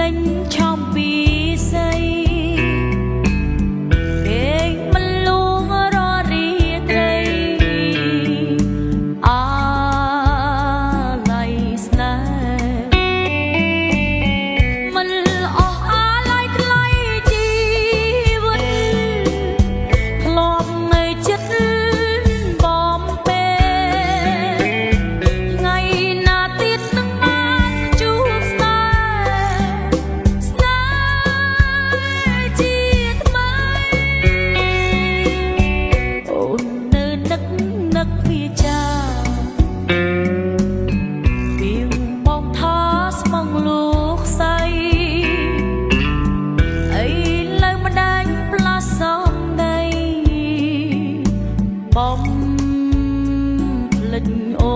លេងឆោមពីស័យគេមិនលួងររីត្រីអាឡៃស្នេហ៍មិនអស់អាឡៃថ្លៃជីវិតធ្លាប់នៅចិត្តបំពេថ្ងៃណាទៀតនឹងបានជួបស្នេហ៍ជាថ្មីអូននៅនឹកវាចាវាងបងថាស្មងលោកស្អីអីលើម្ដាយផ្លាស់សំដីបំភ្លេចអូ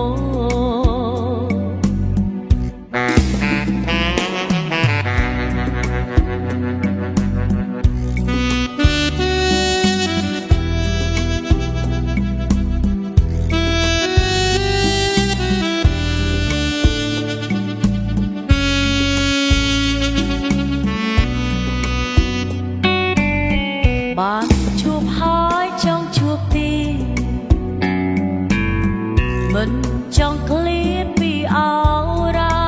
បានជួបហើយចង់ជួបទីមិនចង់ឃ្លាតពីអរ៉ា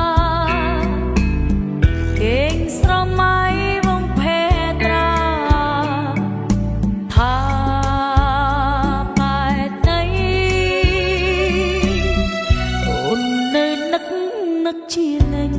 គេងស្រមៃវងភេត្រាថាបែបណីអូននៅនឹកជាលេង